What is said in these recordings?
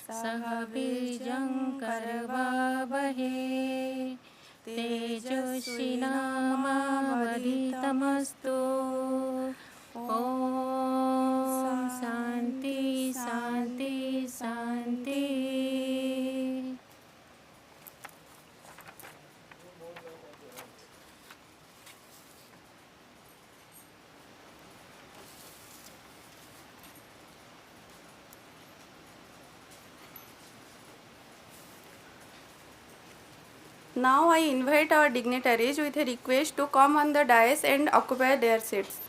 सह बीजं कर्वावहे तेजस्विनामावधीतमस्तु। ॐ शान्ति शान्ति शान्ति। Now I invite our dignitaries with a request to come on the dais and occupy their seats.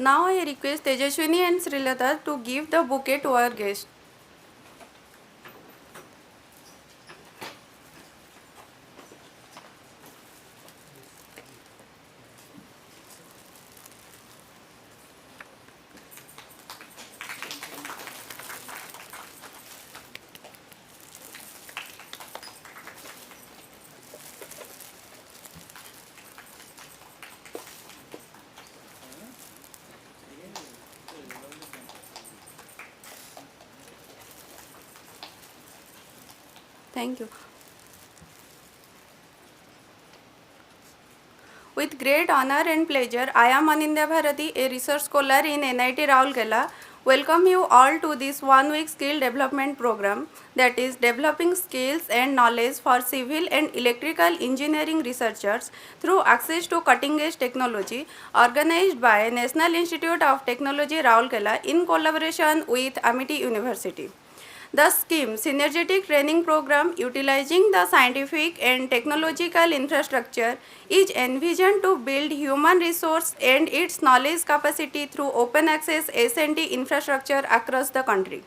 Now I request Tejaswini and Srilata to give the bouquet to our guest. Thank you. With great honor and pleasure, I am Anindya Bharati, a research scholar in NIT Rourkela. Welcome you all to this one-week skill development program, that is developing skills and knowledge for civil and electrical engineering researchers through access to cutting-edge technology, organized by National Institute of Technology Rourkela in collaboration with Amity University. The scheme, Synergetic Training Program, utilizing the scientific and technological infrastructure, is envisioned to build human resource and its knowledge capacity through open access S&T infrastructure across the country.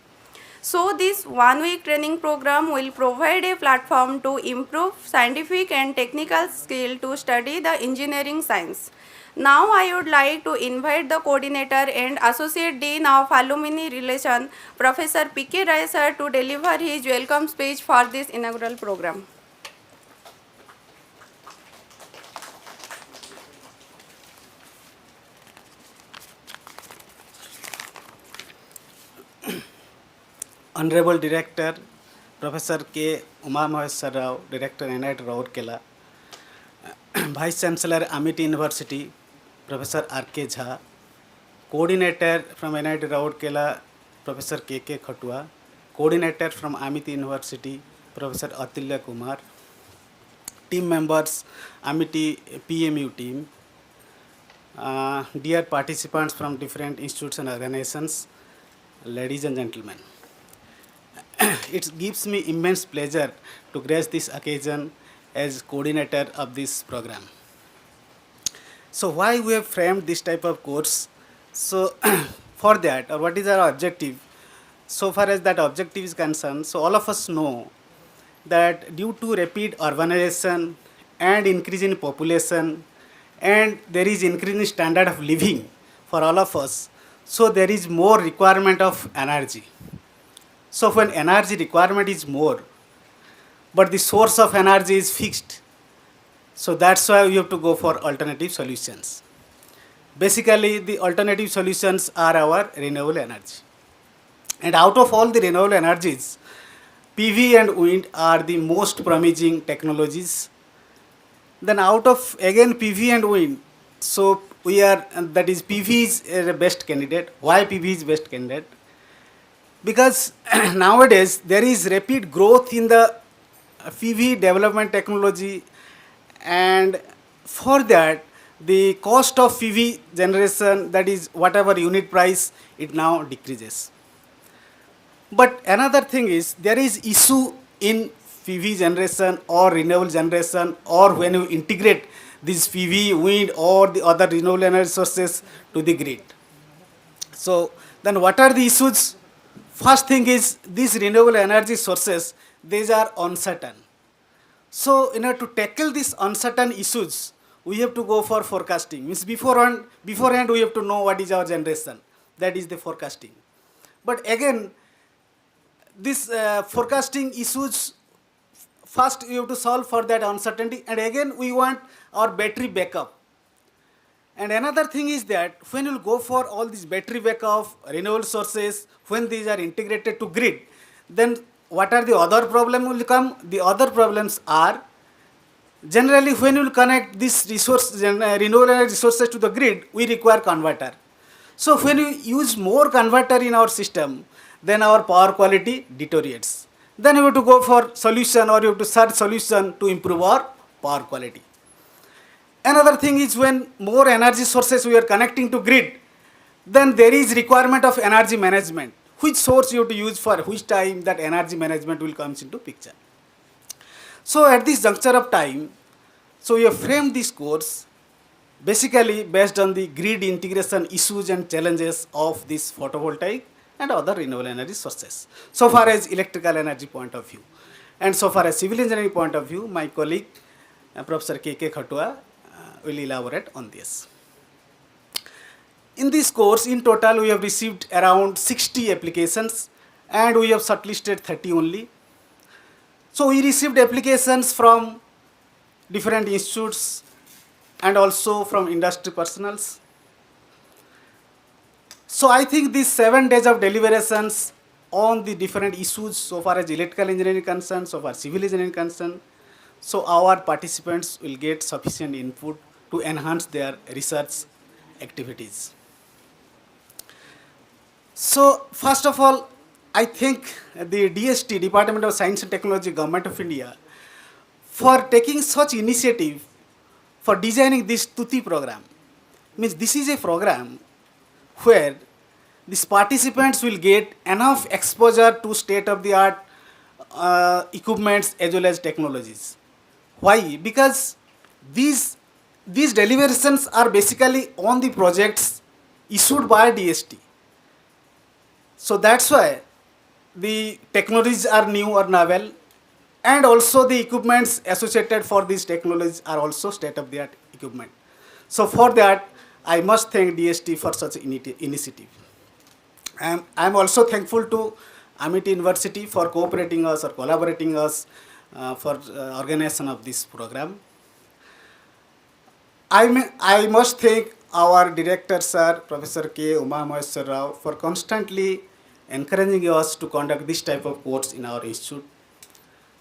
So this one-week training program will provide a platform to improve scientific and technical skill to study the engineering science. Now I would like to invite the coordinator and Associate Dean of Alumni Relations, Professor P.K. Rai sir, to deliver his welcome speech for this inaugural program. Honorable Director, Professor K. Uma Maheshwar Rao, Director NIT Rourkela, Vice Chancellor Amity University, Professor R.K. Jha, Coordinator from NIT Rourkela, Professor K.K. Khatua, Coordinator from Amity University, Professor Atulya Kumar, team members, Amity PMU team, dear participants from different institutes and organizations, ladies and gentlemen. It gives me immense pleasure to grace this occasion as coordinator of this program. So why we have framed this type of course? So for that, or what is our objective? So far as that objective is concerned, so all of us know that due to rapid urbanization and increase in population, and there is increase in standard of living for all of us, so there is more requirement of energy. So when energy requirement is more, but the source of energy is fixed, so that's why we have to go for alternative solutions. Basically, the alternative solutions are our renewable energy. And out of all the renewable energies, PV and wind are the most promising technologies. Then out of again PV and wind, so we are, that is PV is the best candidate. Why PV is best candidate? Because nowadays there is rapid growth in the PV development technology, and for that the cost of PV generation, that is whatever unit price, it now decreases. But another thing is there is issue in PV generation or renewable generation, or when you integrate this PV, wind or the other renewable energy sources to the grid. So then what are the issues? First thing is these renewable energy sources, these are uncertain. So in order to tackle these uncertain issues, we have to go for forecasting. Means beforehand we have to know what is our generation. That is the forecasting. But again, this forecasting issues, first we have to solve for that uncertainty, and again we want our battery backup. And another thing is that when you go for all these battery backup, renewable sources, when these are integrated to grid, then what are the other problems will come? The other problems are, generally when you will connect this renewable energy resources to the grid, we require converter. So when you use more converter in our system, then our power quality deteriorates. Then you have to go for solution, or you have to search solution to improve our power quality. Another thing is, when more energy sources we are connecting to grid, then there is requirement of energy management. Which source you have to use for which time, that energy management will come into picture. So at this juncture of time, so we have framed this course basically based on the grid integration issues and challenges of this photovoltaic and other renewable energy sources, so far as electrical energy point of view. And so far as civil engineering point of view, my colleague Professor K.K. Khatua will elaborate on this. In this course, in total, we have received around 60 applications, and we have shortlisted 30 only. So we received applications from different institutes and also from industry personnels. So I think these 7 days of deliberations on the different issues, so far as electrical engineering concerned, so far civil engineering concerned, so our participants will get sufficient input to enhance their research activities. So first of all, I think the DST, Department of Science and Technology, Government of India, for taking such initiative for designing this STUTI program. Means this is a program where these participants will get enough exposure to state-of-the-art equipments as well as technologies. Why? Because these deliberations are basically on the projects issued by DST. So that's why the technologies are new or novel, and also the equipments associated for these technologies are also state-of-the-art equipment. So for that, I must thank DST for such initiative. I'm also thankful to Amity University for cooperating us or collaborating us for organization of this program. I must thank our director, sir, Professor K. Uma Maheshwar Rao, for constantly encouraging us to conduct this type of course in our institute.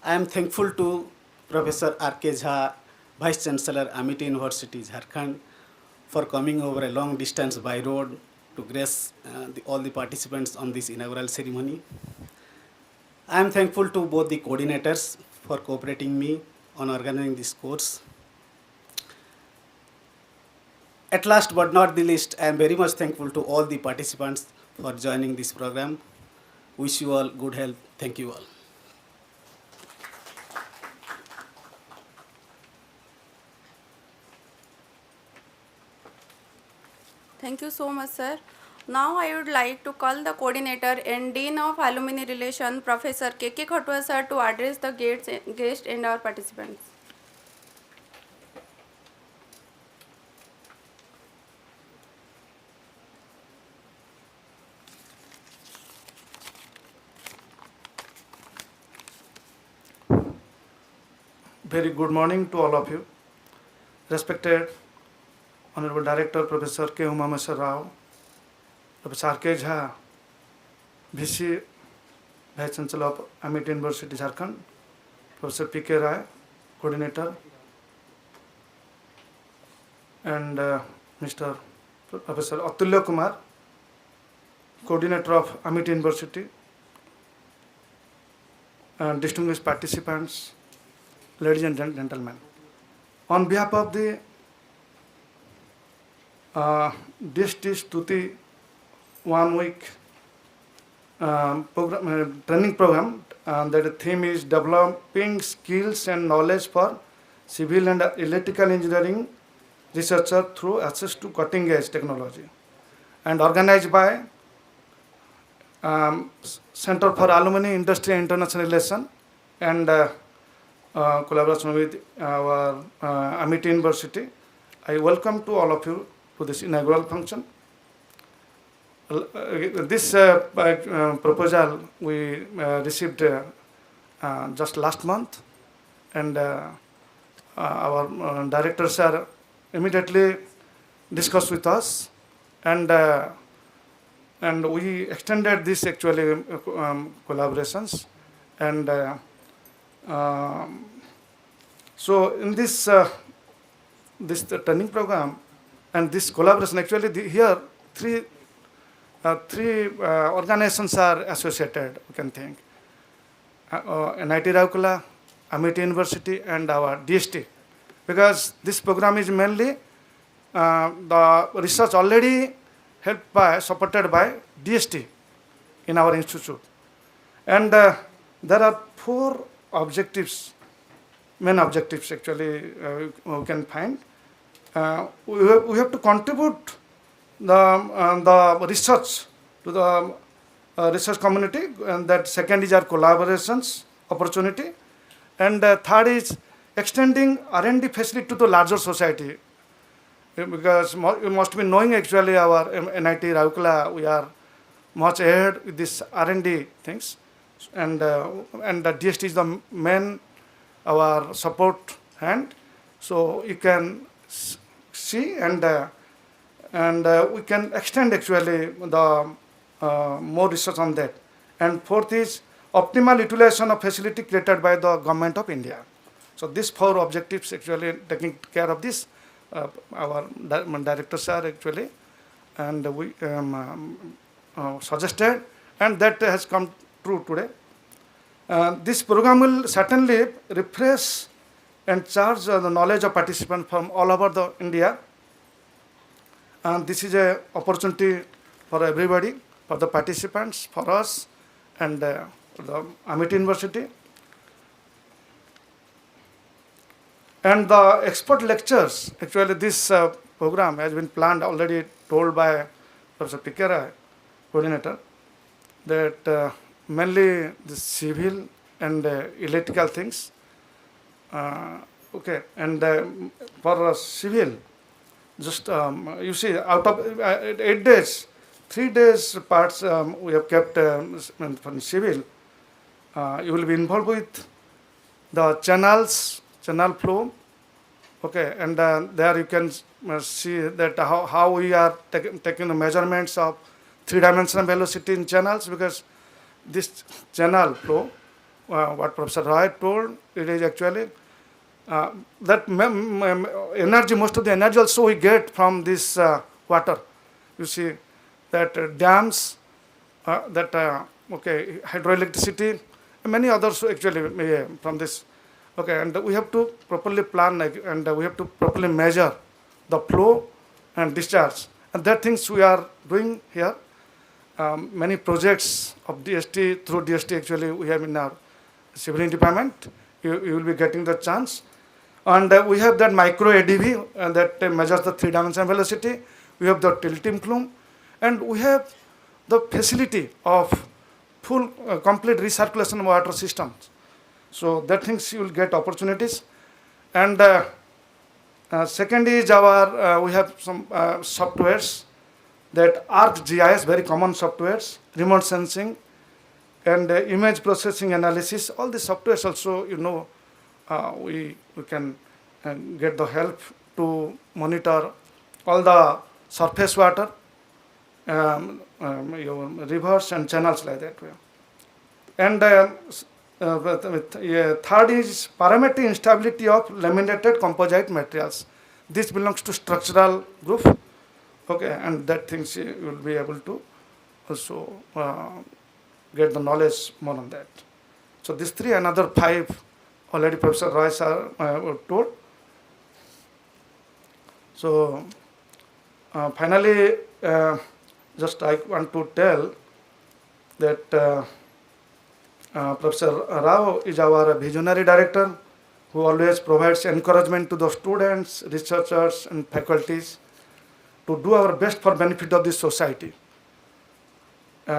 I am thankful to Professor R.K. Jha, Vice Chancellor, Amity University, Jharkhand, for coming over a long distance by road to grace all the participants on this inaugural ceremony. I am thankful to both the coordinators for cooperating me on organizing this course. At last but not the least, I am very much thankful to all the participants for joining this program. Wish you all good health. Thank you all. Thank you so much, sir. Now I would like to call the coordinator and Dean of Alumni Relations, Professor K.K. Khatua, sir, to address the guests and our participants. Very good morning to all of you. Respected Honorable Director Professor K. Uma Maheshwar Rao, Professor R.K. Jha, VC Vice Chancellor of Amity University, Jharkhand, Professor P.K. Rai, Coordinator, and Mr. Professor Atulya Kumar, Coordinator of Amity University, and distinguished participants, ladies and gentlemen. On behalf of the DST-STUTI 1 week training program That theme is developing skills and knowledge for civil and electrical engineering researcher through access to cutting edge technology, and organized by Center for Alumni Industry and International Relations and collaboration with our Amity University. I welcome to all of you to this inaugural function. This proposal we received just last month, and our directors are immediately discussed with us, and we extended this actually collaborations, and so in this this training program and this collaboration, actually here three organizations are associated, you can think. NIT Rourkela, Amity University, and our DST. Because this program is mainly the research already supported by DST in our institute. And there are four objectives, main objectives actually we can find. We have to contribute the research to the research community, and that second is our collaborations opportunity, and third is extending R&D facility to the larger society, because you must be knowing actually our NIT Rourkela, we are much ahead with this R&D things, and the DST is the main our support hand, so you can see, and we can extend actually the more research on that. And fourth is optimal utilization of facility created by the government of India. So these four objectives actually taking care of this, our directors are actually, and we suggested, and that has come true today. This program will certainly refresh and charge the knowledge of participants from all over the India. And this is an opportunity for everybody, for the participants, for us, and for the Amity University. And the expert lectures, actually this program has been planned, already told by Professor Pikera, coordinator, that mainly the civil and electrical things. Okay, and for civil, just you see, out of 8 days, 3 days parts we have kept for civil. You will be involved with the channel flow. Okay, and there you can see that how we are taking the measurements of 3-dimensional velocity in channels, because this channel flow, what Professor Roy told, it is actually that energy, most of the energy also we get from this water. You see that dams, that okay, hydroelectricity, and many others actually from this. Okay, and we have to properly plan, and we have to properly measure the flow and discharge, and that things we are doing here. Many projects of DST, through DST actually we have in our civil department. You will be getting the chance. And we have that micro ADV that measures the 3-dimensional velocity. We have the tilting plume, and we have the facility of full complete recirculation of water systems. So that things you will get opportunities. And second is our we have some softwares, that ArcGIS, very common softwares, remote sensing, and image processing analysis. All these softwares also, you know, we can get the help to monitor all the surface water, your rivers and channels like that. And third is parametric instability of laminated composite materials. This belongs to structural group. Okay, and that things you will be able to also get the knowledge more on that. So these 3, another 5 already Professor Roy sir told. So finally, just I want to tell that Professor Rao is our visionary director who always provides encouragement to the students, researchers and faculties to do our best for benefit of this society.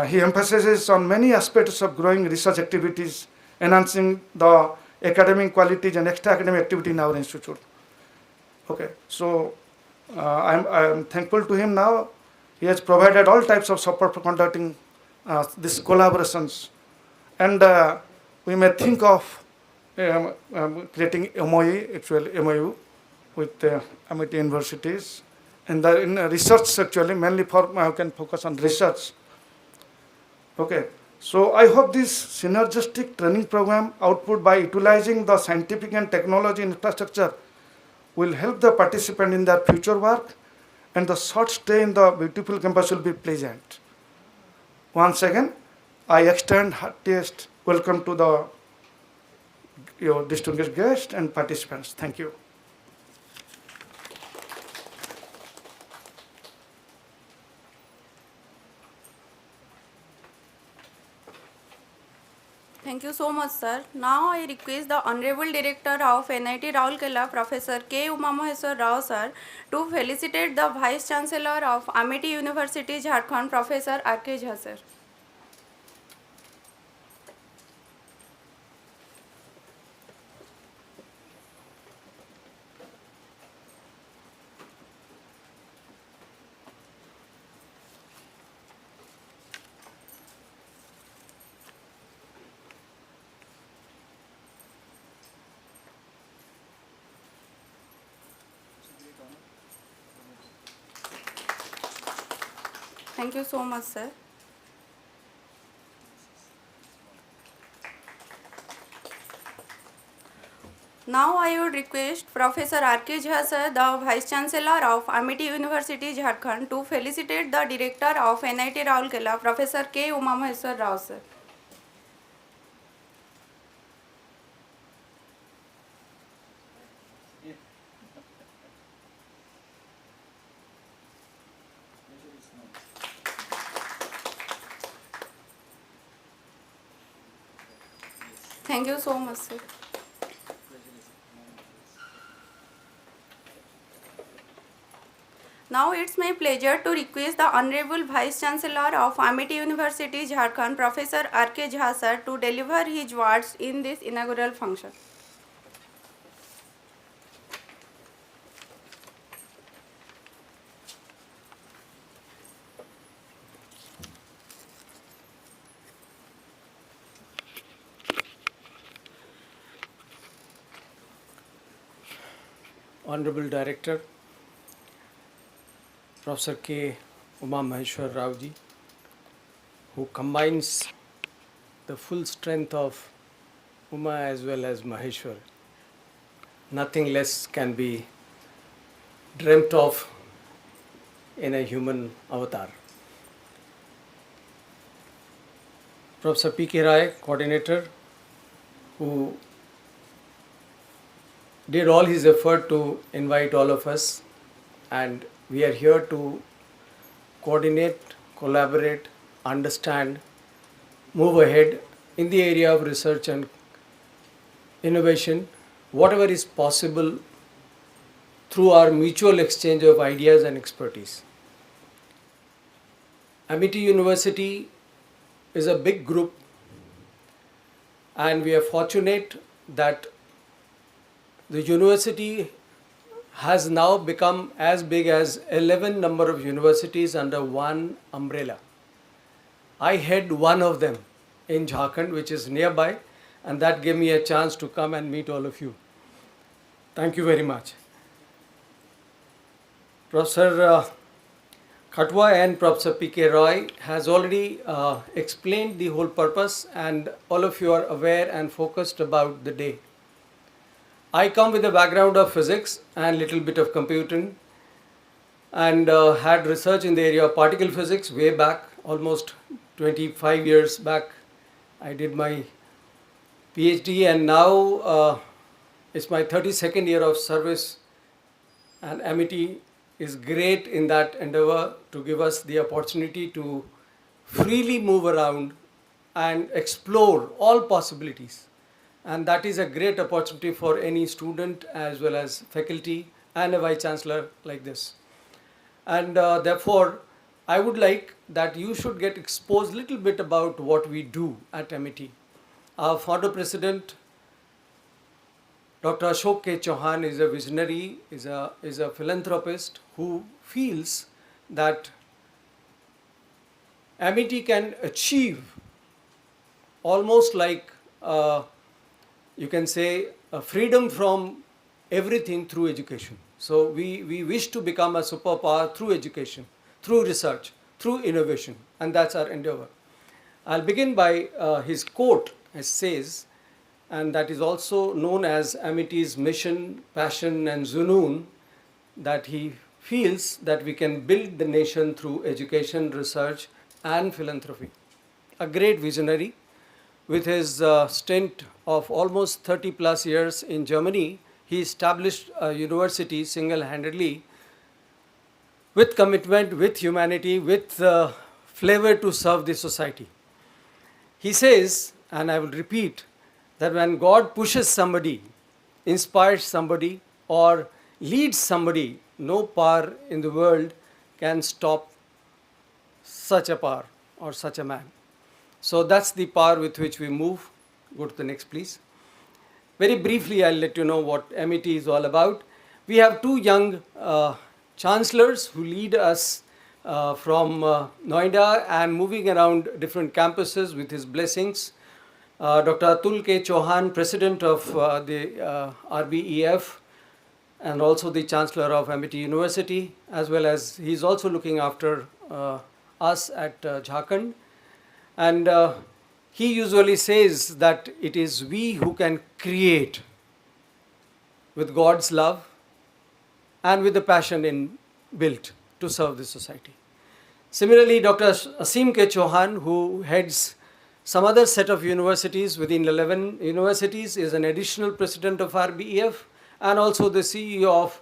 He emphasizes on many aspects of growing research activities, enhancing the academic qualities and extra academic activity in our institute. Okay, so I'm thankful to him now. He has provided all types of support for conducting these collaborations. And we may think of creating MOU with Amity Universities. And in research actually, mainly I can focus on research. Okay, so I hope this synergistic training program output by utilizing the scientific and technology infrastructure will help the participant in their future work, and the short stay in the beautiful campus will be pleasant. Once again, I extend heartiest welcome to your distinguished guests and participants. Thank you. Thank you so much, sir. Now I request the Honorable Director of NIT Rourkela, Professor K. Umamaheswar Rao, sir, to felicitate the Vice Chancellor of Amity University, Jharkhand, Professor R.K. Jha, sir. Thank you so much, sir. Now I would request Professor R.K. Jha, sir, the Vice Chancellor of Amity University, Jharkhand, to felicitate the Director of NIT Rourkela, Professor K. Umamaheswar Rao, sir. Thank you so much, sir. Now it's my pleasure to request the Honorable Vice Chancellor of Amity University, Jharkhand, Professor R.K. Jha, sir, to deliver his words in this inaugural function. Honorable Director, Professor K. Umamaheswar Rao ji, who combines the full strength of Uma as well as Maheshwar. Nothing less can be dreamt of in a human avatar. Professor P.K. Rai, coordinator, who did all his effort to invite all of us, and we are here to coordinate, collaborate, understand, move ahead in the area of research and innovation, whatever is possible through our mutual exchange of ideas and expertise. Amity University is a big group, and we are fortunate that the university has now become as big as 11 number of universities under one umbrella. I head one of them in Jharkhand, which is nearby, and that gave me a chance to come and meet all of you. Thank you very much. Professor Khatwa and Professor P.K. Roy has already explained the whole purpose, and all of you are aware and focused about the day. I come with a background of physics and little bit of computing, and had research in the area of particle physics way back, almost 25 years back. I did my PhD, and now it's my 32nd year of service, and Amity is great in that endeavor to give us the opportunity to freely move around and explore all possibilities. And that is a great opportunity for any student as well as faculty and a vice chancellor like this. And therefore, I would like that you should get exposed a little bit about what we do at Amity. Our founder president, Dr. Ashok K. Chauhan, is a visionary, is a philanthropist who feels that Amity can achieve almost like you can say freedom from everything through education. So we wish to become a superpower through education, through research, through innovation, and that's our endeavor. I'll begin by his quote, as says, and that is also known as Amity's mission, passion, and zunoon, that he feels that we can build the nation through education, research, and philanthropy. A great visionary. With his stint of almost 30 plus years in Germany, he established a university single-handedly with commitment, with humanity, with flavor to serve the society. He says, and I will repeat, that when God pushes somebody, inspires somebody, or leads somebody, no power in the world can stop such a power or such a man. So that's the power with which we move. Go to the next, please. Very briefly, I'll let you know what Amity is all about. We have two young chancellors who lead us from Noida and moving around different campuses with his blessings. Dr. Atul K. Chauhan, president of the RBEF, and also the chancellor of Amity University, as well as he's also looking after us at Jharkhand. And he usually says that it is we who can create with God's love and with the passion in built to serve the society. Similarly, Dr. Asim K. Chauhan, who heads some other set of universities within 11 universities, is an additional president of RBEF and also the CEO of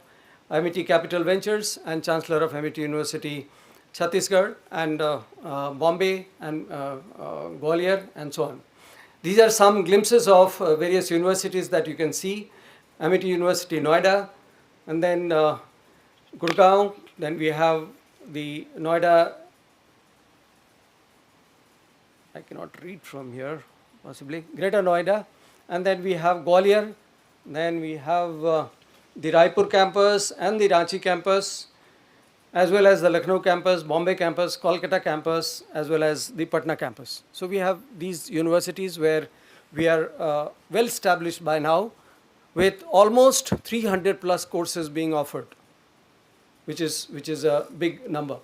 Amity Capital Ventures and chancellor of Amity University, Chhattisgarh, and Bombay, and Gwalior, and so on. These are some glimpses of various universities that you can see. Amity University, Noida, and then Gurgaon. Then we have the Noida. I cannot read from here, possibly. Greater Noida. And then we have Gwalior. Then we have the Raipur campus and the Ranchi campus, as well as the Lucknow campus, Bombay campus, Kolkata campus, as well as the Patna campus. So we have these universities where we are well established by now, with almost 300 plus courses being offered, which is a big number.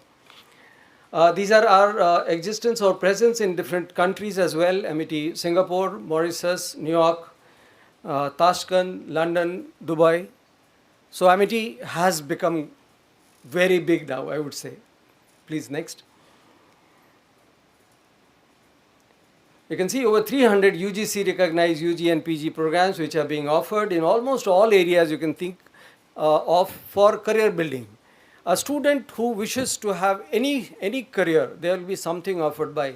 These are our existence or presence in different countries as well. Amity Singapore, Mauritius, New York, Tashkent, London, Dubai. So Amity has become very big now, I would say. Please, next. You can see over 300 UGC recognized UG and PG programs which are being offered in almost all areas you can think of for career building. A student who wishes to have any career, there will be something offered by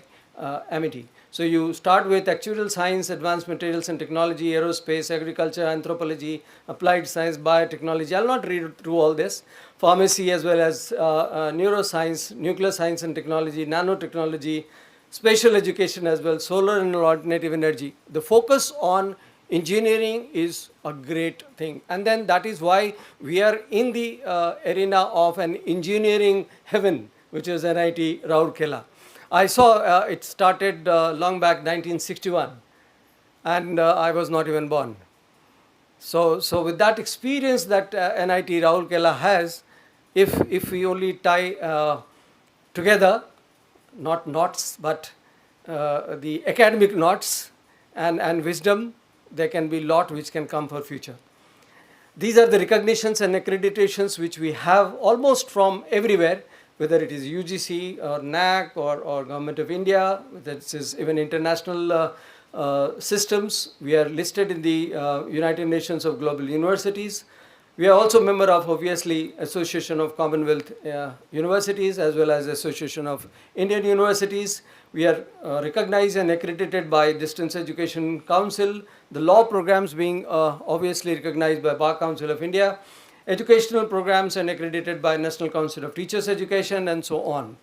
Amity. So you start with actuarial science, advanced materials and technology, aerospace, agriculture, anthropology, applied science, biotechnology. I will not read through all this. Pharmacy, as well as neuroscience, nuclear science and technology, nanotechnology, spatial education as well, solar and alternative energy. The focus on engineering is a great thing. And then that is why we are in the arena of an engineering heaven, which is NIT Rourkela. I saw it started long back, 1961, and I was not even born. So with that experience that NIT Rourkela has, if we only tie together, not knots, but the academic knots and wisdom, there can be a lot which can come for future. These are the recognitions and accreditations which we have almost from everywhere, whether it is UGC or NAC or Government of India, that is even international systems. We are listed in the United Nations of Global Universities. We are also member of, obviously, Association of Commonwealth Universities as well as Association of Indian Universities. We are recognized and accredited by Distance Education Council, the law programs being obviously recognized by Bar Council of India, educational programs and accredited by National Council of Teachers Education, and so on.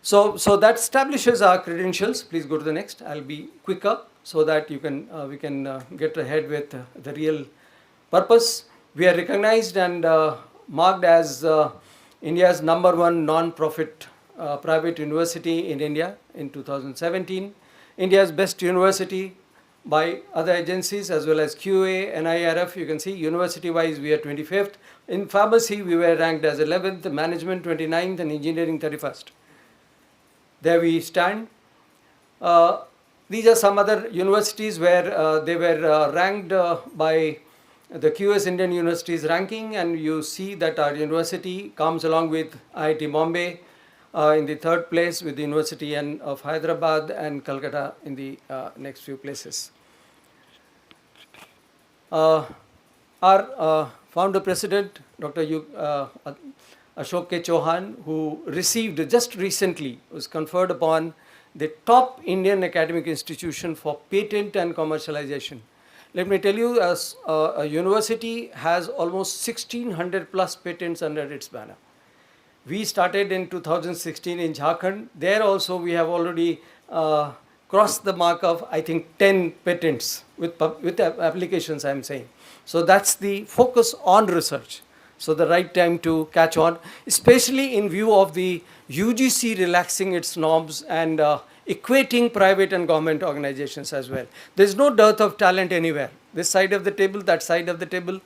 So that establishes our credentials. Please go to the next. I'll be quicker so that we can get ahead with the real purpose. We are recognized and marked as India's #1 non-profit private university in India in 2017, India's best university by other agencies as well as QA, NIRF. You can see university-wise we are 25th. In pharmacy we were ranked as 11th, management 29th, and engineering 31st. There we stand. These are some other universities where they were ranked by the QS Indian Universities ranking, and you see that our university comes along with IIT Bombay in the 3rd place, with the University of Hyderabad and Calcutta in the next few places. Our founder president, Dr. Ashok K. Chauhan, who received just recently, was conferred upon the top Indian academic institution for patent and commercialization. Let me tell you, as a university has almost 1600 plus patents under its banner. We started in 2016 in Jharkhand. There also we have already crossed the mark of, I think, 10 patents with applications, I am saying. So that's the focus on research. So the right time to catch on, especially in view of the UGC relaxing its norms and equating private and government organizations as well. There is no dearth of talent anywhere. This side of the table, that side of the table,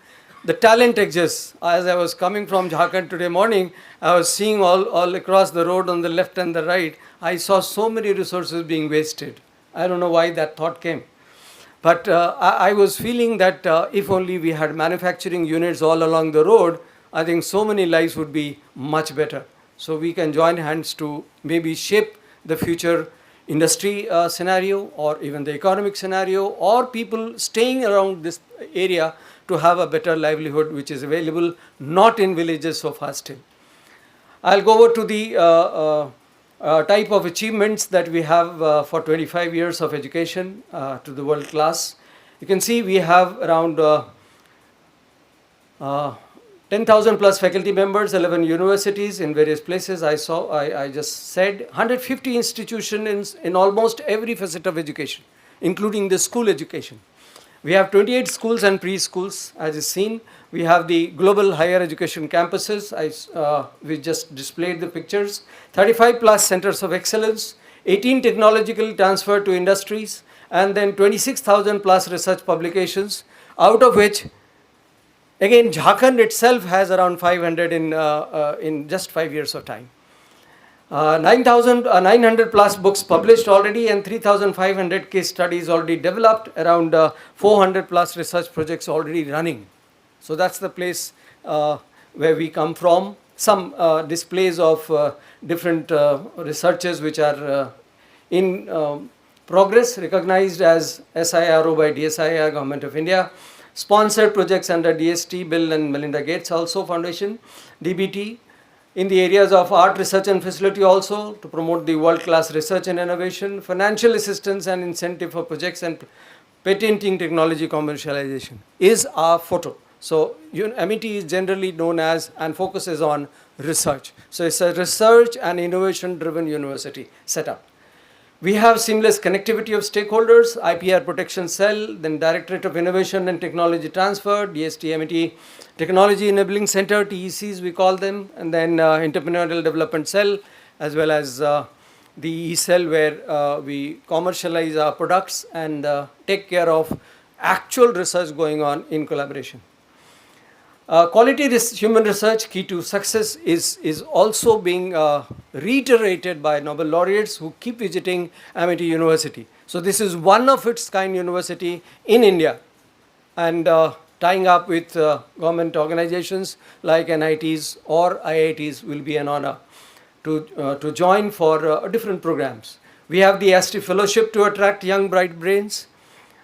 the talent exists. As I was coming from Jharkhand today morning, I was seeing all across the road on the left and the right, I saw so many resources being wasted. I don't know why that thought came. But I was feeling that if only we had manufacturing units all along the road, I think so many lives would be much better. So we can join hands to maybe shape the future industry scenario, or even the economic scenario, or people staying around this area to have a better livelihood which is available, not in villages so far still. I'll go over to the type of achievements that we have for 25 years of education to the world class. You can see we have around 10,000 plus faculty members, 11 universities in various places. I just said 150 institutions in almost every facet of education, including the school education. We have 28 schools and preschools, as is seen. We have the global higher education campuses. We just displayed the pictures. 35 plus centers of excellence, 18 technological transfer to industries, and then 26,000 plus research publications, out of which, again, Jharkhand itself has around 500 in just 5 years of time. 900 plus books published already, and 3,500 case studies already developed, around 400 plus research projects already running. So that's the place where we come from. Some displays of different researches which are in progress, recognized as SIRO by DSIR, Government of India. Sponsored projects under DST, Bill and Melinda Gates also Foundation, DBT, in the areas of art, research and facility also, to promote the world-class research and innovation, financial assistance and incentive for projects, and patenting technology commercialization is our photo. So Amity is generally known as and focuses on research. So it's a research and innovation driven university setup. We have seamless connectivity of stakeholders, IPR protection cell, then Directorate of Innovation and Technology Transfer, DST Amity Technology Enabling Center, TECs we call them, and then Entrepreneurial Development Cell, as well as the E-cell, where we commercialize our products and take care of actual research going on in collaboration. Quality human research, key to success, is also being reiterated by Nobel laureates who keep visiting Amity University. So this is one of its kind university in India, and tying up with government organizations like NITs or IITs will be an honor to join for different programs. We have the ASTI Fellowship to attract young bright brains.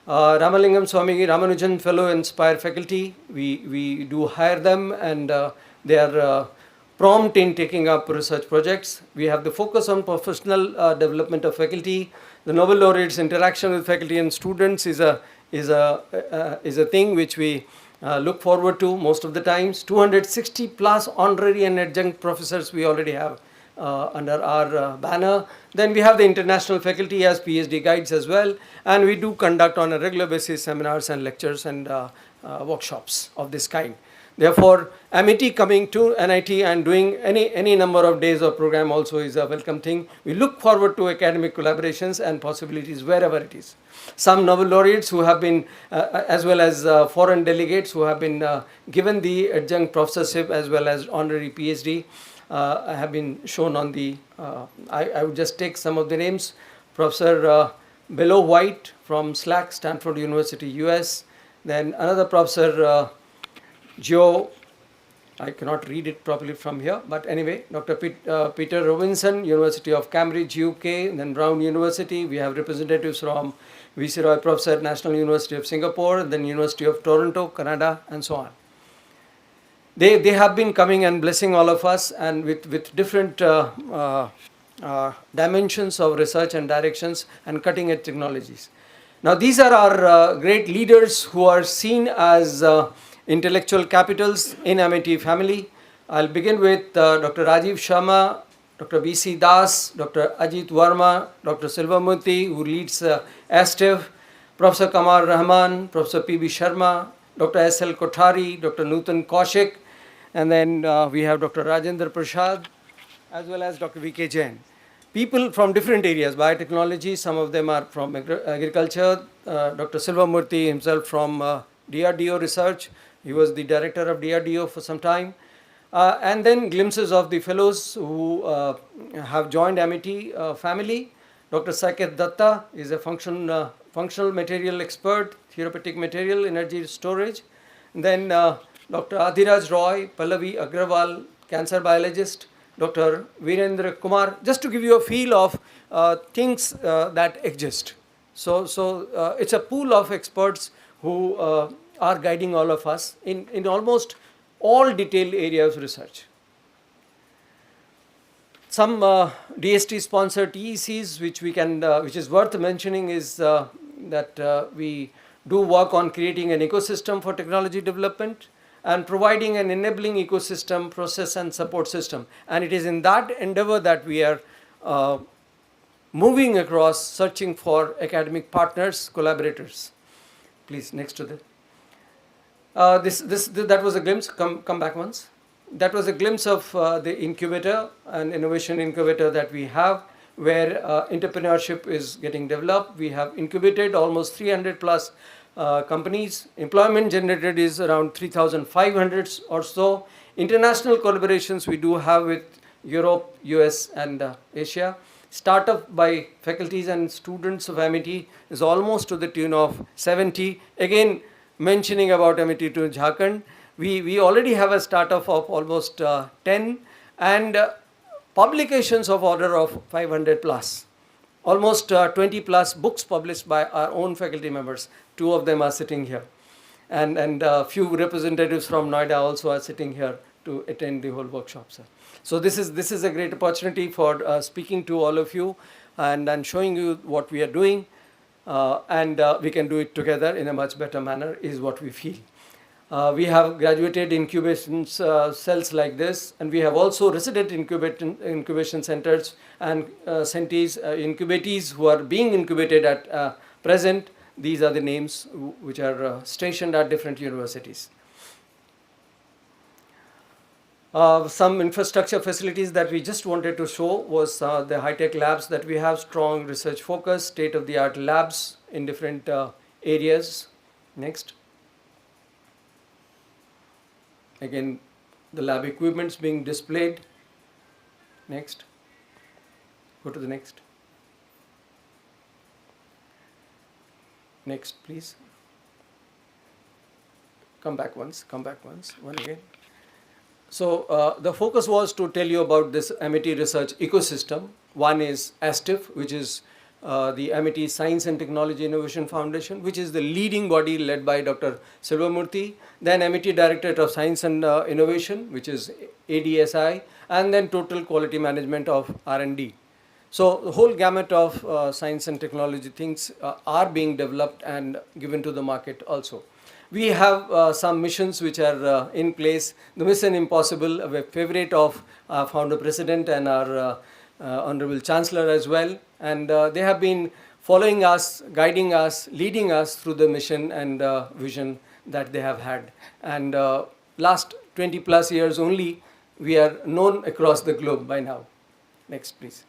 Ramalingam Swami Ramanujan Fellow Inspire faculty, we do hire them, and they are prompt in taking up research projects. We have the focus on professional development of faculty. The Nobel laureates interaction with faculty and students is a thing which we look forward to most of the times. 260 plus honorary and adjunct professors we already have under our banner. Then we have the international faculty as PhD guides as well, and we do conduct on a regular basis seminars and lectures and workshops of this kind. Therefore, Amity coming to NIT and doing any number of days of program also is a welcome thing. We look forward to academic collaborations and possibilities wherever it is. Some Nobel laureates who have been, as well as foreign delegates who have been given the adjunct professorship as well as honorary PhD, have been shown on the, I would just take some of the names. Professor Bello White from SLAC, Stanford University, US. Then another Professor Joe, I cannot read it properly from here, but anyway, Dr. Peter Robinson, University of Cambridge, UK. Then Brown University, we have representatives from V.C. Roy Professor, National University of Singapore, then University of Toronto, Canada, and so on. They have been coming and blessing all of us, and with different dimensions of research and directions and cutting edge technologies. Now these are our great leaders who are seen as intellectual capitals in Amity family. I'll begin with Dr. Rajiv Sharma, Dr. B.C. Das, Dr. Ajit Verma, Dr. Silvamurthy, who leads STIV, Professor Kamar Rahman, Professor P.B. Sharma, Dr. S.L. Kothari, Dr. Nutan Kaushik, and then we have Dr. Rajendra Prasad, as well as Dr. V.K. Jain. People from different areas, biotechnology, some of them are from agriculture, Dr. Silvamurthy himself from DRDO research. He was the director of DRDO for some time. And then glimpses of the fellows who have joined Amity family. Dr. Saket Datta is a functional material expert, therapeutic material, energy storage. And then Dr. Adhiraj Roy, Pallavi Agrawal, cancer biologist, Dr. Virendra Kumar, just to give you a feel of things that exist. So it's a pool of experts who are guiding all of us in almost all detailed areas of research. Some DST sponsored TECs which is worth mentioning is that we do work on creating an ecosystem for technology development and providing an enabling ecosystem, process and support system. And it is in that endeavor that we are moving across, searching for academic partners, collaborators. Please, next to that. That was a glimpse, come back once. That was a glimpse of the incubator and innovation incubator that we have, where entrepreneurship is getting developed. We have incubated almost 300 plus companies. Employment generated is around 3,500 or so. International collaborations we do have with Europe, US and Asia. Startup by faculties and students of Amity is almost to the tune of 70. Again, mentioning about Amity to Jharkhand, we already have a startup of almost 10 and publications of order of 500 plus. Almost 20 plus books published by our own faculty members. 2 of them are sitting here. And few representatives from Noida also are sitting here to attend the whole workshops. So this is a great opportunity for speaking to all of you and showing you what we are doing. And we can do it together in a much better manner is what we feel. We have graduated incubation cells like this, and we have also resident incubation centers and incubatees who are being incubated at present. These are the names which are stationed at different universities. Some infrastructure facilities that we just wanted to show was the high-tech labs that we have, strong research focus, state-of-the-art labs in different areas. Next. Again, the lab equipments being displayed. Next. Go to the next. Next, please. Come back once, one again. So the focus was to tell you about this Amity research ecosystem. One is STIV, which is the Amity Science and Technology Innovation Foundation, which is the leading body led by Dr. Silvamurthy, then Amity Directorate of Science and Innovation, which is ADSI, and then Total Quality Management of R&D. So the whole gamut of science and technology things are being developed and given to the market also. We have some missions which are in place. The Mission Impossible, a favorite of our founder president and our Honorable Chancellor as well. And they have been following us, guiding us, leading us through the mission and vision that they have had. And last 20 plus years only, we are known across the globe by now. Next, please.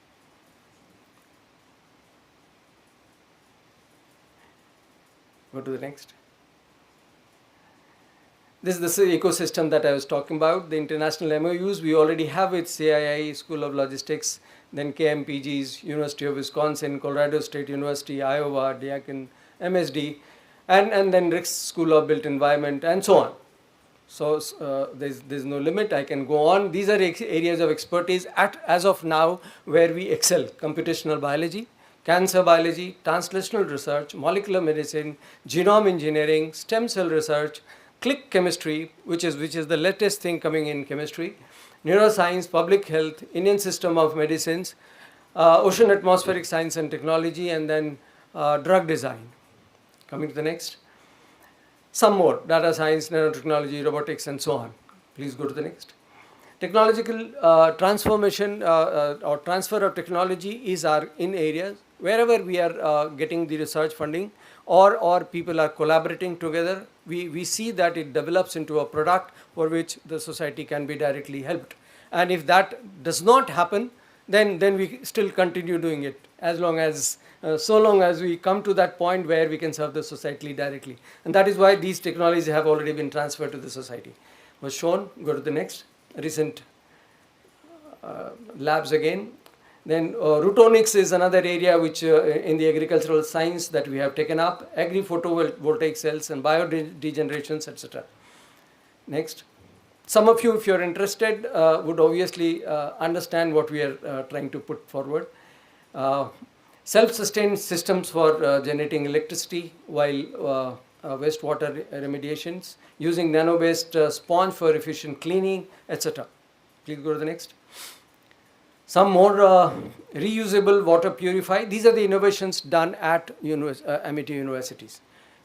Go to the next. This is the ecosystem that I was talking about. The international MOUs we already have with CII, School of Logistics, then KMPGs, University of Wisconsin, Colorado State University, Iowa, Diakin, MSD, and then Rick's School of Built Environment, and so on. So there's no limit. I can go on. These are areas of expertise as of now where we excel: computational biology, cancer biology, translational research, molecular medicine, genome engineering, stem cell research, click chemistry, which is the latest thing coming in chemistry, neuroscience, public health, Indian system of medicines, ocean atmospheric science and technology, and then drug design. Coming to the next. Some more: data science, nanotechnology, robotics, and so on. Please go to the next. Technological transformation or transfer of technology is in areas wherever we are getting the research funding or people are collaborating together. We see that it develops into a product for which the society can be directly helped. And if that does not happen, then we still continue doing it as long as so long as we come to that point where we can serve the society directly. And that is why these technologies have already been transferred to the society. Was shown. Go to the next. Recent labs again. Then rootonics is another area which in the agricultural science that we have taken up, agri-photovoltaic cells and biodegenerations, etc. Next. Some of you, if you are interested, would obviously understand what we are trying to put forward. Self-sustained systems for generating electricity while wastewater remediations, using nano-based sponge for efficient cleaning, etc. Please go to the next. Some more reusable water purify. These are the innovations done at Amity universities.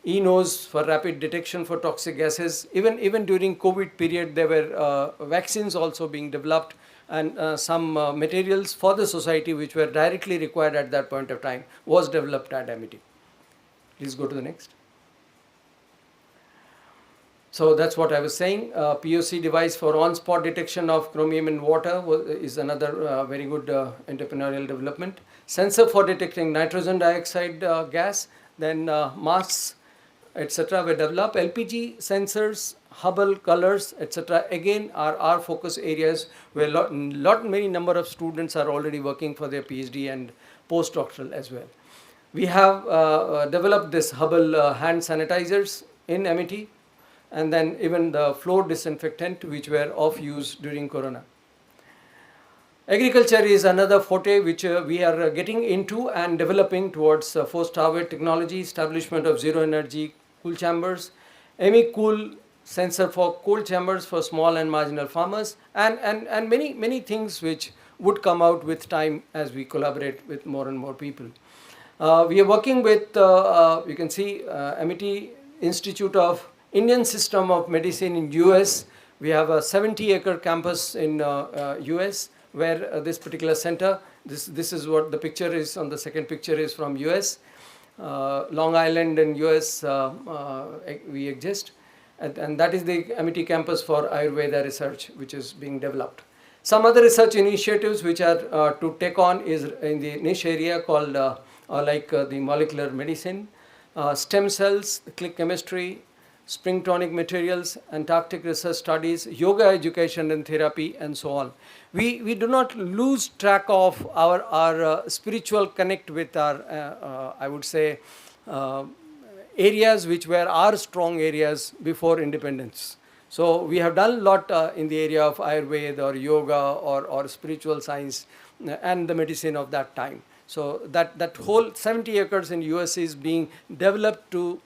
E-nose for rapid detection for toxic gases. Even during COVID period, there were vaccines also being developed and some materials for the society which were directly required at that point of time was developed at Amity. Please go to the next. So that's what I was saying. POC device for on-spot detection of chromium in water is another very good entrepreneurial development. Sensor for detecting nitrogen dioxide gas, then masks, etc. were developed. LPG sensors, Hubble, colors, etc. again are our focus areas where many number of students are already working for their PhD and postdoctoral as well. We have developed this Hubble hand sanitizers in Amity, and then even the floor disinfectant which were of use during Corona. Agriculture is another forte which we are getting into and developing towards post-harvest technology, establishment of zero energy cool chambers, cool sensor for cold chambers for small and marginal farmers, and many things which would come out with time as we collaborate with more and more people. We are working with, you can see, Amity Institute of Indian System of Medicine in US. We have a 70-acre campus in US where this particular center, this is what the picture is on the second picture is from US. Long Island in US we exist, and that is the Amity campus for Ayurveda research which is being developed. Some other research initiatives which are to take on is in the niche area called the molecular medicine, stem cells, click chemistry, spring tonic materials, Antarctic research studies, yoga education and therapy, and so on. We do not lose track of our spiritual connect with our, I would say, areas which were our strong areas before independence. So we have done a lot in the area of Ayurveda or yoga or spiritual science and the medicine of that time. So that whole 70 acres in US is being developed to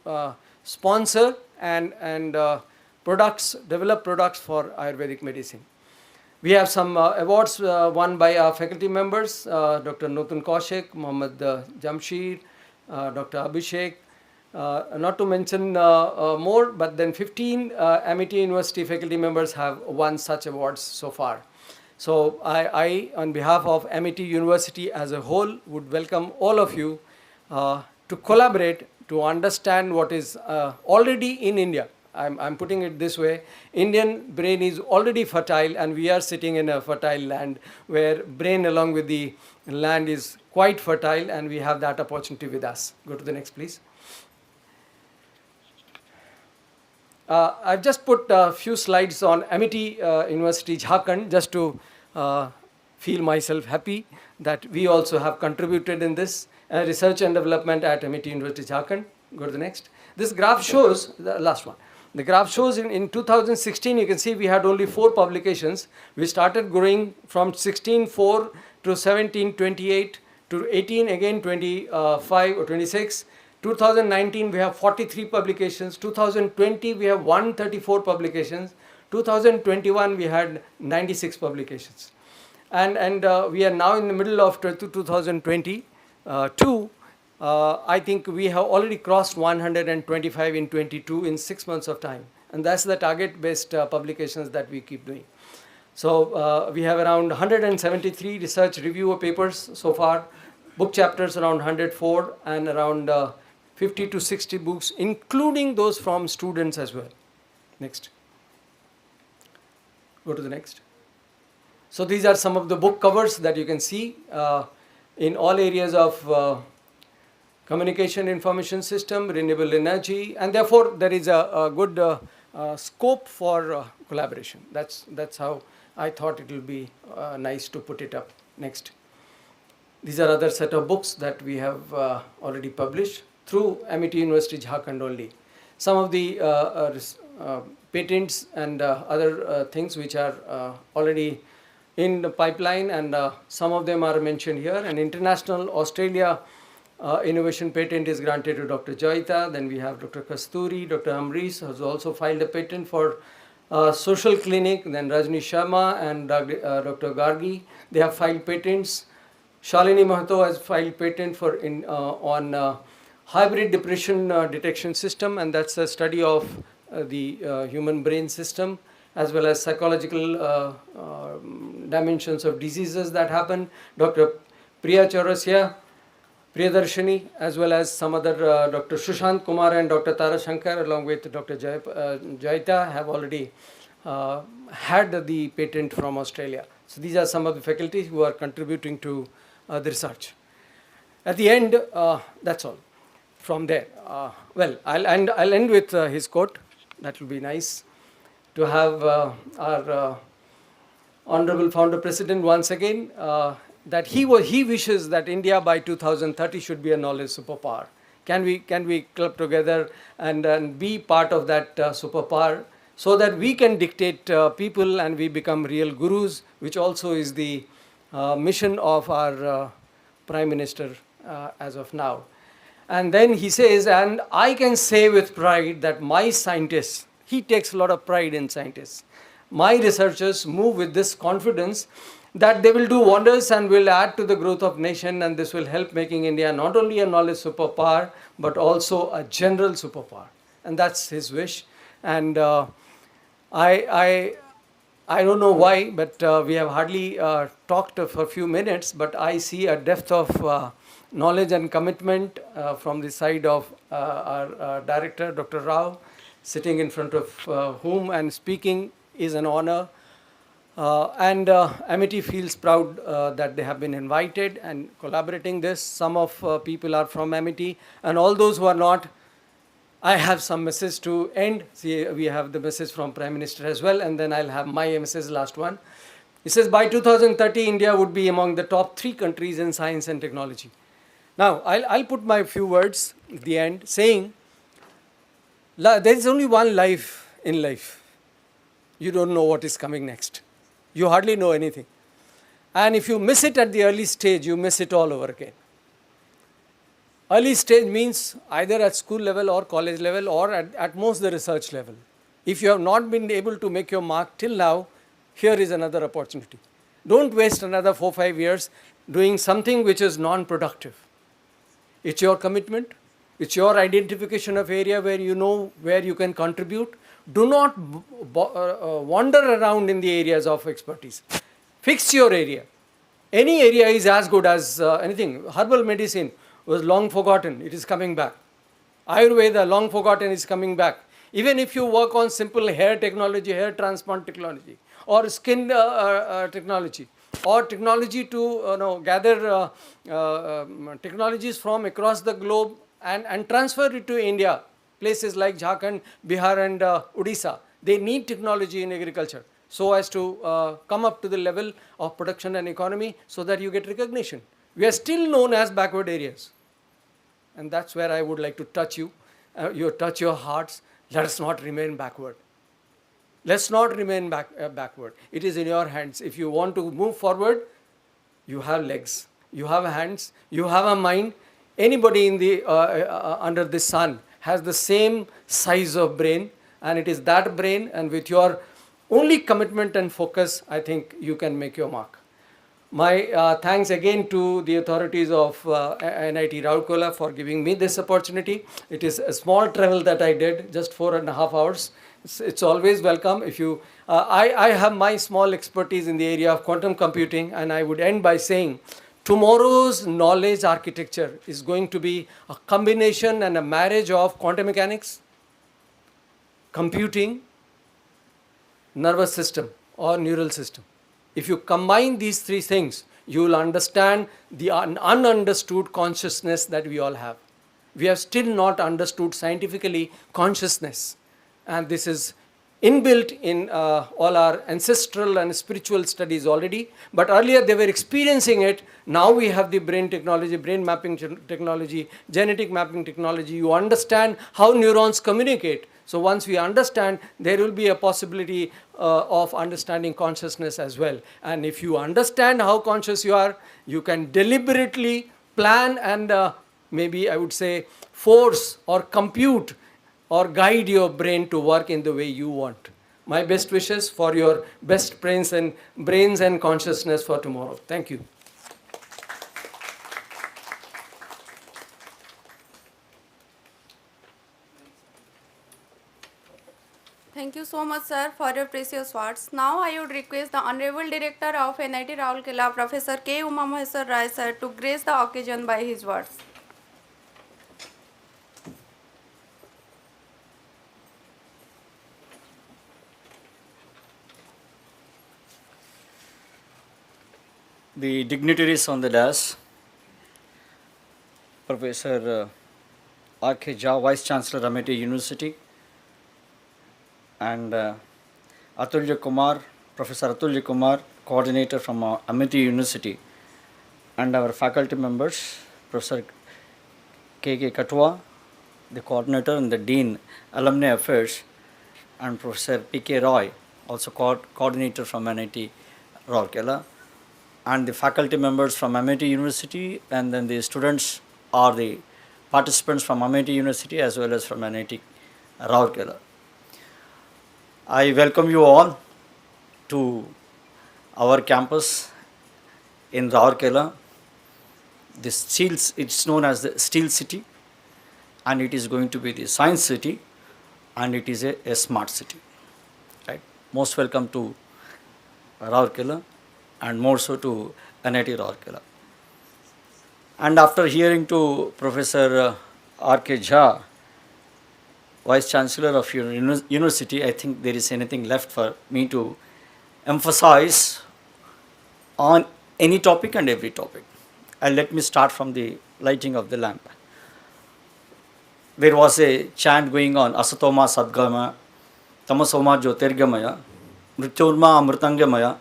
sponsor and develop products for Ayurvedic medicine. We have some awards won by our faculty members, Dr. Nutun Kaushik, Mohammad Jamshid, Dr. Abhishek, not to mention more, but then 15 Amity University faculty members have won such awards so far. So I, on behalf of Amity University as a whole, would welcome all of you to collaborate to understand what is already in India. I'm putting it this way: Indian brain is already fertile, and we are sitting in a fertile land where brain along with the land is quite fertile, and we have that opportunity with us. Go to the next, please. I've just put a few slides on Amity University Jharkhand just to feel myself happy that we also have contributed in this research and development at Amity University Jharkhand. Go to the next. This graph shows, the last one. The graph shows in 2016, you can see we had only 4 publications. We started growing from 16, 4 to 17, 28 to 18, again 25 or 26. 2019 we have 43 publications. 2020 we have 134 publications. 2021 we had 96 publications. And we are now in the middle of 2022. I think we have already crossed 125 in 22 in 6 months of time. And that's the target-based publications that we keep doing. So we have around 173 research review papers so far, book chapters around 104, and around 50 to 60 books, including those from students as well. Next. Go to the next. So these are some of the book covers that you can see in all areas of communication information system, renewable energy, and therefore there is a good scope for collaboration. That's how I thought it will be nice to put it up. Next. These are other set of books that we have already published through Amity University Jharkhand only. Some of the patents and other things which are already in the pipeline, and some of them are mentioned here. An international Australia innovation patent is granted to Dr. Joyita. Then we have Dr. Kasturi, Dr. Amrish has also filed a patent for social clinic. Then Rajni Sharma and Dr. Gargi, they have filed patents. Shalini Mahato has filed patent for on hybrid depression detection system, and that's a study of the human brain system as well as psychological dimensions of diseases that happen. Dr. Priya Chaurasia, Priyadarshini, as well as some other Dr. Sushant Kumar and Dr. Tara Shankar along with Dr. Jaita have already had the patent from Australia. So these are some of the faculties who are contributing to the research. At the end, that's all from there. Well, I'll end with his quote. That will be nice to have our Honorable Founder President once again, that he wishes that India by 2030 should be a knowledge superpower. Can we club together and be part of that superpower so that we can dictate people and we become real gurus, which also is the mission of our Prime Minister as of now. And then he says, and I can say with pride that my scientists, he takes a lot of pride in scientists, my researchers move with this confidence that they will do wonders and will add to the growth of nation, and this will help making India not only a knowledge superpower but also a general superpower. And that's his wish. And I don't know why, but we have hardly talked for a few minutes, but I see a depth of knowledge and commitment from the side of our director, Dr. Rao, sitting in front of whom and speaking is an honor. And Amity feels proud that they have been invited and collaborating this. Some of people are from Amity, and all those who are not, I have some message to end. See, we have the message from Prime Minister as well, and then I'll have my message, last one. He says, by 2030, India would be among the top 3 countries in science and technology. Now, I'll put my few words at the end, saying, there is only one life in life. You don't know what is coming next. You hardly know anything. And if you miss it at the early stage, you miss it all over again. Early stage means either at school level or college level or at most the research level. If you have not been able to make your mark till now, here is another opportunity. Don't waste another 4-5 years doing something which is non-productive. It's your commitment. It's your identification of area where you know where you can contribute. Do not wander around in the areas of expertise. Fix your area. Any area is as good as anything. Herbal medicine was long forgotten. It is coming back. Ayurveda, long forgotten, is coming back. Even if you work on simple hair technology, hair transplant technology, or skin technology, or technology to gather technologies from across the globe and transfer it to India, places like Jharkhand, Bihar and Odisha, they need technology in agriculture so as to come up to the level of production and economy so that you get recognition. We are still known as backward areas. And that's where I would like to touch you, touch your hearts. Let us not remain backward. Let's not remain backward. It is in your hands. If you want to move forward, you have legs, you have hands, you have a mind. Anybody in the under the sun has the same size of brain, and it is that brain, and with your only commitment and focus, I think you can make your mark. My thanks again to the authorities of NIT Rourkela for giving me this opportunity. It is a small travel that I did, just 4.5 hours. It's always welcome. If you, I have my small expertise in the area of quantum computing, and I would end by saying, tomorrow's knowledge architecture is going to be a combination and a marriage of quantum mechanics, computing, nervous system or neural system. If you combine these three things, you will understand the ununderstood consciousness that we all have. We have still not understood scientifically consciousness. And this is inbuilt in all our ancestral and spiritual studies already. But earlier they were experiencing it. Now we have the brain technology, brain mapping technology, genetic mapping technology. You understand how neurons communicate. So once we understand, there will be a possibility of understanding consciousness as well. And if you understand how conscious you are, you can deliberately plan and maybe I would say force or compute or guide your brain to work in the way you want. My best wishes for your best brains and consciousness for tomorrow. Thank you. Thank you so much, sir, for your precious words. Now I would request the Honorable Director of NIT Rourkela, Professor K. Umamaheswar Rai, sir, to grace the occasion by his words. The dignitaries on the dais, Professor R.K. Jha, Vice Chancellor, Amity University, and Atulya Kumar, Professor Atulya Kumar, Coordinator from Amity University, and our faculty members, Professor K.K. Katwa, the Coordinator and the Dean, Alumni Affairs, and Professor P.K. Roy, also Coordinator from NIT Rourkela, and the faculty members from Amity University, and then the students are the participants from Amity University as well as from NIT Rourkela. I welcome you all to our campus in Rourkela. It's known as the Steel City, and it is going to be the Science City, and it is a smart city. Right? Most welcome to Rourkela, and more so to NIT Rourkela. And after hearing to Professor R.K. Jha, Vice Chancellor of your university, I think there is anything left for me to emphasize on any topic and every topic. And let me start from the lighting of the lamp. There was a chant going on, Asatoma Sadgama, Tamasoma Jyotirgamaya, Mrityurma Amritangamaya,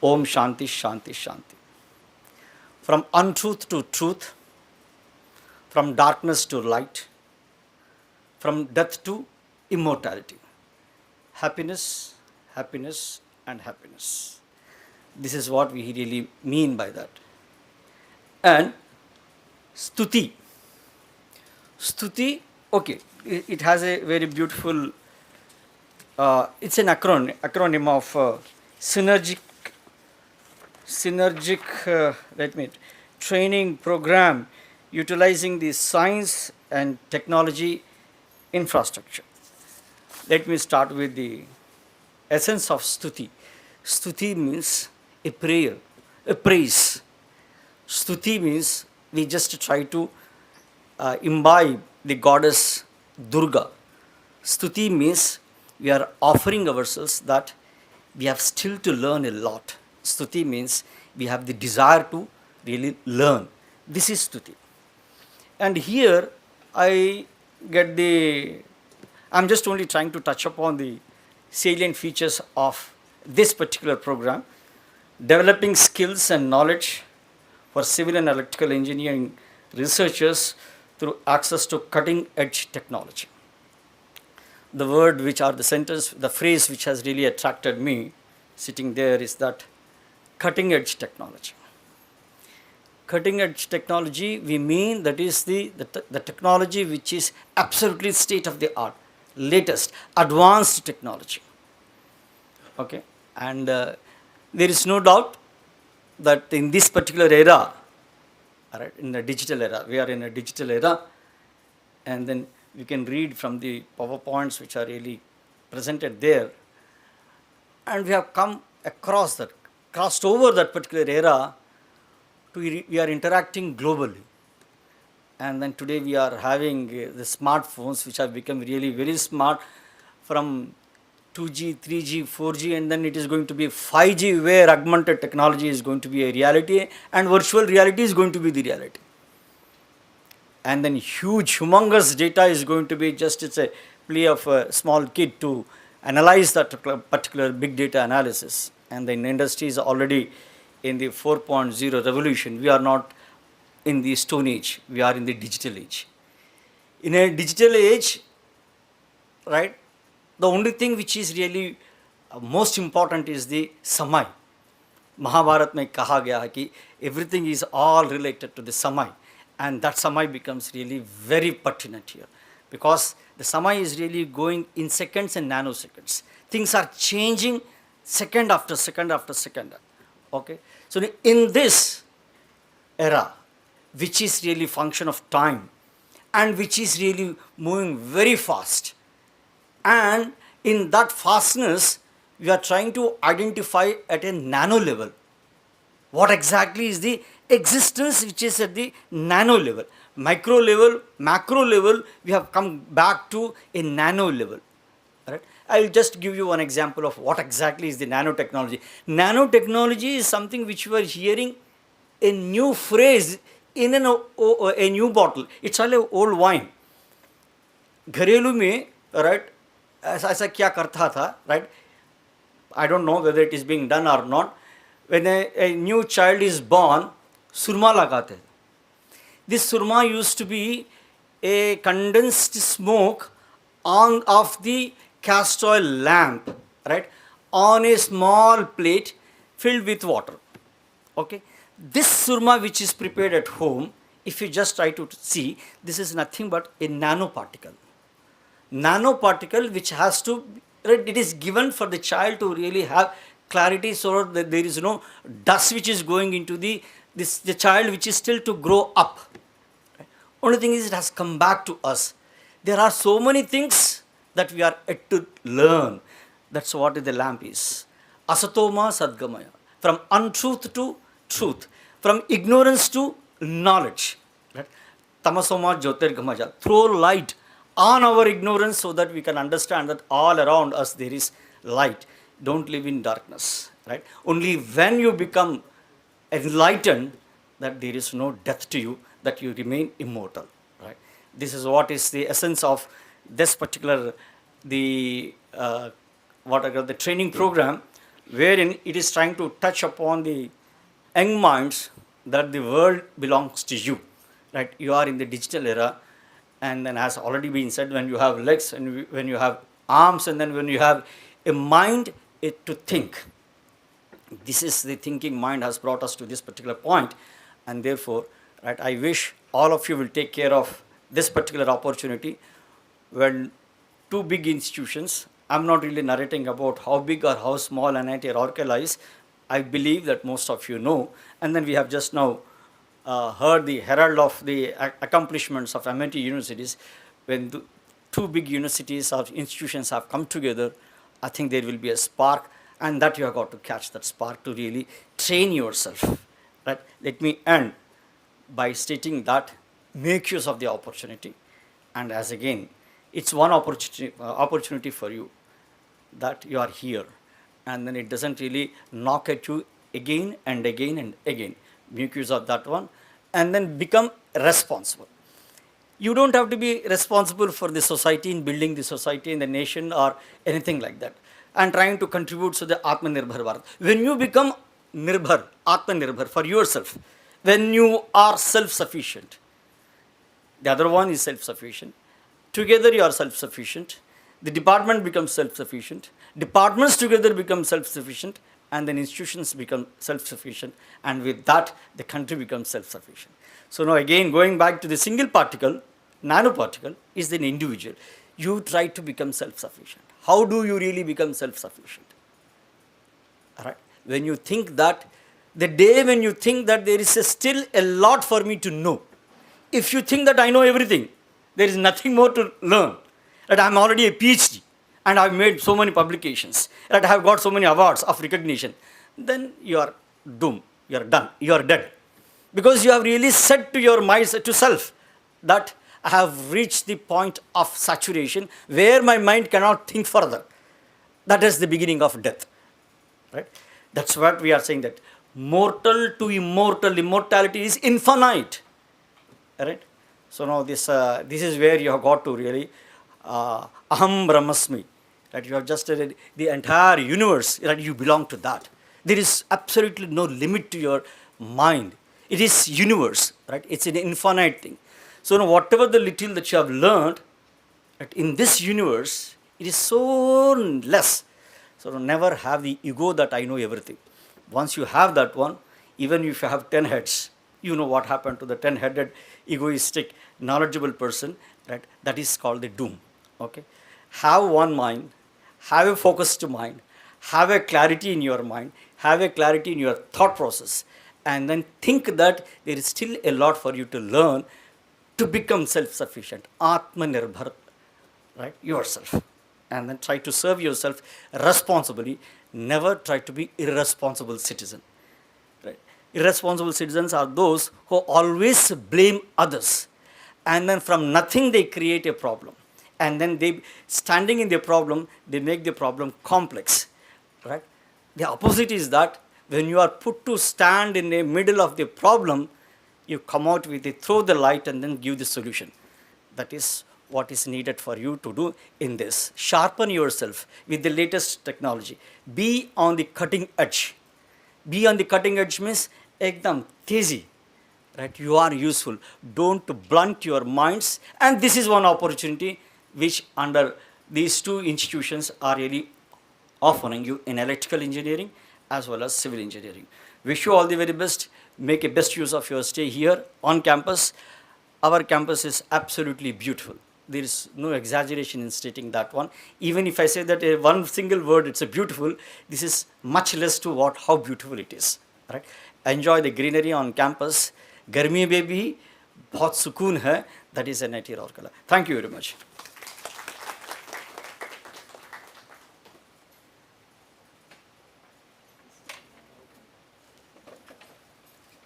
Om Shanti Shanti Shanti. From untruth to truth, from darkness to light, from death to immortality. Happiness, happiness, and happiness. This is what we really mean by that. And stuti, Stuti, okay, it has a very beautiful, it's an acronym of synergic let me training program utilizing the science and technology infrastructure. Let me start with the essence of stuti. Stuti means a prayer, a praise. Stuti means we just try to imbibe the goddess Durga. Stuti means we are offering ourselves that we have still to learn a lot. Stuti means we have the desire to really learn. This is Stuti. And here I get I'm just only trying to touch upon the salient features of this particular program, developing skills and knowledge for civil and electrical engineering researchers through access to cutting edge technology. The word which are the sentence, the phrase which has really attracted me sitting there is that cutting edge technology. Cutting edge technology, we mean that is the technology which is absolutely state of the art, latest, advanced technology. Okay, and there is no doubt that in this particular era, right, in the digital era, we are in a digital era, and then we can read from the PowerPoints which are really presented there, and we have come across that, crossed over that particular era, we are interacting globally. And then today we are having the smartphones which have become really very smart, from 2G, 3G, 4G, and then it is going to be 5G, where augmented technology is going to be a reality and virtual reality is going to be the reality. And then huge, humongous data is going to be just, it's a play of a small kid to analyze that particular big data analysis. And the industry is already in the 4.0 revolution. We are not in the stone age, we are in the digital age. In a digital age, right, the only thing which is really most important is the samay. Mahabharat mein kaha gaya hai ki everything is all related to the samay, and that samay becomes really very pertinent here, because the samay is really going in seconds and nanoseconds. Things are changing second after second after second. Okay, so in this era, which is really function of time and which is really moving very fast, and in that fastness we are trying to identify at a nano level what exactly is the existence which is at the nano level. Micro level, macro level, we have come back to a nano level. Right? I will just give you one example of what exactly is the nanotechnology. Nanotechnology is something which we are hearing a new phrase in a new bottle. It's all an old wine. घरेलू में, right, ऐसा क्या करता था, right? I don't know whether it is being done or not. When a new child is born, surma लगाते. This surma used to be a condensed smoke of the cast oil lamp, right, on a small plate filled with water. Okay, this surma which is prepared at home, if you just try to see, this is nothing but a nanoparticle. Nanoparticle which has to, right, it is given for the child to really have clarity, so that there is no dust which is going into the child which is still to grow up. Right? Only thing is it has come back to us. There are so many things that we are yet to learn. That's what the lamp is. Asatoma sadgamaya. From untruth to truth. From ignorance to knowledge. Right? Tamasoma jyotirgamaja. Throw light on our ignorance so that we can understand that all around us there is light. Don't live in darkness. Right? Only when you become enlightened, that there is no death to you, that you remain immortal. Right? This is what is the essence of this particular the training program, wherein it is trying to touch upon the young minds that the world belongs to you. Right? You are in the digital era, and then as already been said, when you have legs and when you have arms, and then when you have a mind to think. This is the thinking mind has brought us to this particular point, and therefore, right, I wish all of you will take care of this particular opportunity when two big institutions, I'm not really narrating about how big or how small NIT Rourkela is. I believe that most of you know. And then we have just now heard the herald of the accomplishments of Amity Universities. When the two big universities or institutions have come together, I think there will be a spark, and that you have got to catch that spark to really train yourself. Right? Let me end by stating that make use of the opportunity. And as again, it's one opportunity for you that you are here, and then it doesn't really knock at you again and again and again. Make use of that one and then become responsible. You don't have to be responsible for the society, in building the society in the nation or anything like that, and trying to contribute to the Atmanirbhar Bharat. When you become Nirbhar, Atmanirbhar for yourself, when you are self-sufficient, the other one is self-sufficient. Together you are self-sufficient. The department becomes self-sufficient. Departments together become self-sufficient, and then institutions become self-sufficient, and with that the country becomes self-sufficient. So now again, going back to the single particle, nanoparticle is an individual. You try to become self-sufficient. How do you really become self-sufficient? All right? When you think that, the day when you think that there is still a lot for me to know, if you think that I know everything, there is nothing more to learn, that I am already a PhD and I have made so many publications, that I have got so many awards of recognition, then you are doomed, you are done, you are dead. Because you have really said to your mind, to self, that I have reached the point of saturation where my mind cannot think further. That is the beginning of death. Right? That's what we are saying, that mortal to immortal, immortality is infinite. Right? So now this is where you have got to really aham brahmasmi, that you have just said the entire universe, that you belong to that. There is absolutely no limit to your mind. It is universe, right? It's an infinite thing. So now whatever the little that you have learned, that in this universe, it is so less. So never have the ego that I know everything. Once you have that one, even if you have 10 heads, you know what happened to the 10-headed egoistic knowledgeable person, right? That is called the doom. Okay? Have one mind, have a focused mind, have a clarity in your mind, have a clarity in your thought process, and then think that there is still a lot for you to learn to become self-sufficient, Atmanirbhar, right? Yourself. And then try to serve yourself responsibly. Never try to be irresponsible citizen. Right? Irresponsible citizens are those who always blame others, and then from nothing they create a problem, and then they, standing in the problem, they make the problem complex. Right? The opposite is that when you are put to stand in the middle of the problem, you come out with it, throw the light, and then give the solution. That is what is needed for you to do in this. Sharpen yourself with the latest technology. Be on the cutting edge. Be on the cutting edge means ekdam tezi. Right? You are useful. Don't blunt your minds. And this is one opportunity which under these two institutions are really offering you in electrical engineering as well as civil engineering. Wish you all the very best. Make a best use of your stay here on campus. Our campus is absolutely beautiful. There is no exaggeration in stating that one. Even if I say that one single word, it's a beautiful, this is much less to how beautiful it is. Right? Enjoy the greenery on campus. Garmi mein bhi bahut sukoon hai. That is NIT Rourkela. Thank you very much.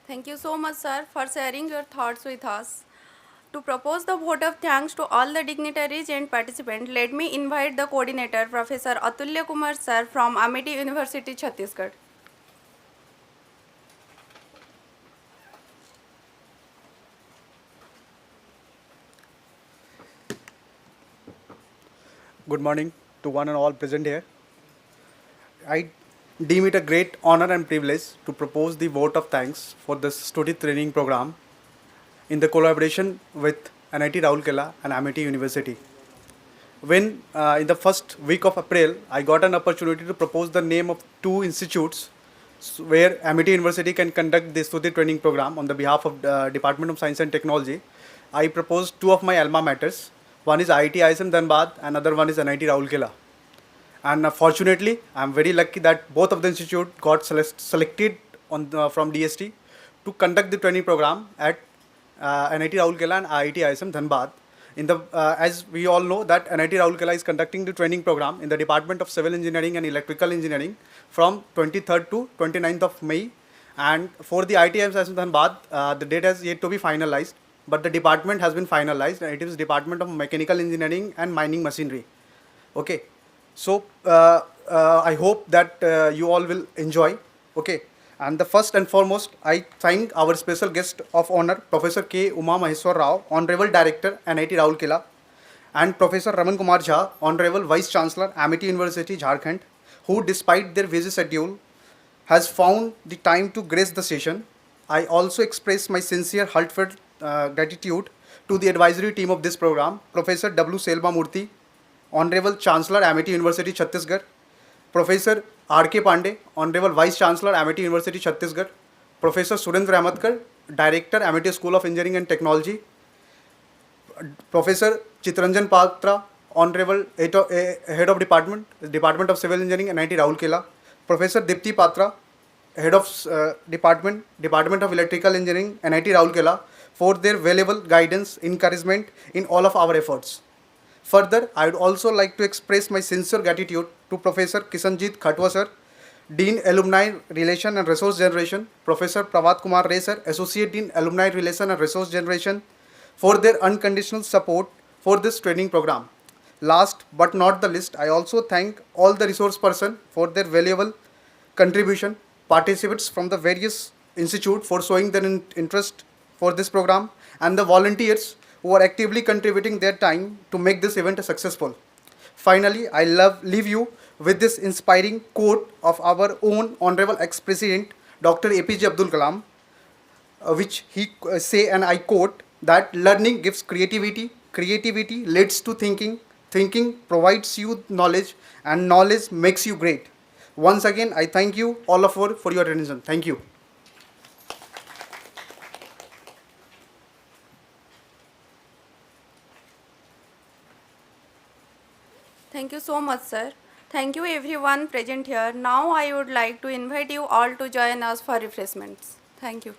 Thank you so much, sir, for sharing your thoughts with us. To propose the vote of thanks to all the dignitaries and participants, let me invite the coordinator, Professor Atulya Kumar, sir, from Amity University, Chhattisgarh. Good morning to one and all present here. I deem it a great honor and privilege to propose the vote of thanks for the STUTI training program in the collaboration with NIT Rourkela and Amity University. When in the first week of April, I got an opportunity to propose the name of two institutes where Amity University can conduct the STUTI training program on the behalf of Department of Science and Technology. I proposed two of my alma maters. One is IIT ISM Dhanbad, and another one is NIT Rourkela. And fortunately, I'm very lucky that both of the institute got selected from DST to conduct the training program at NIT Rourkela and IIT ISM Dhanbad. As we all know that NIT Rourkela is conducting the training program in the Department of Civil Engineering and Electrical Engineering from 23rd to 29th of May. And for the IIT ISM Dhanbad, the date has yet to be finalized, but the department has been finalized. It is Department of Mechanical Engineering and Mining Machinery. Okay. So I hope that you all will enjoy. Okay. And the first and foremost, I thank our special guest of honor, Professor K. Uma Maheswar Rao, Honorable Director, NIT Rourkela, and Professor Raman Kumar Jha, Honorable Vice Chancellor, Amity University, Jharkhand, who, despite their busy schedule, has found the time to grace the session. I also express my sincere, heartfelt gratitude to the advisory team of this program, Professor W. Selva Murthy, Honorable Chancellor, Amity University, Chhattisgarh, Professor R.K. Pandey, Honorable Vice Chancellor, Amity University, Chhattisgarh, Professor Surendra Amatkar, Director, Amity School of Engineering and Technology, Professor Chitranjan Patra, Honorable Head of Department of Civil Engineering, NIT Rourkela, Professor Dipti Patra, Head of Department of Electrical Engineering, NIT Rourkela, for their valuable guidance, encouragement in all of our efforts. Further, I would also like to express my sincere gratitude to Professor Kishanjit Khatwa sir, Dean Alumni Relation and Resource Generation, Professor Pravat Kumar Ray sir, Associate Dean Alumni Relation and Resource Generation, for their unconditional support for this training program. Last but not the least, I also thank all the resource persons for their valuable contribution, participants from the various institutes for showing their interest for this program, and the volunteers who are actively contributing their time to make this event successful. Finally, I leave you with this inspiring quote of our own Honorable Ex-President, Dr. APJ Abdul Kalam, which he say, and I quote, that learning gives creativity, creativity leads to thinking, thinking provides you knowledge, and knowledge makes you great. Once again, I thank you all for your attention. Thank you. Thank you so much, sir. Thank you everyone present here. Now I would like to invite you all to join us for refreshments. Thank you.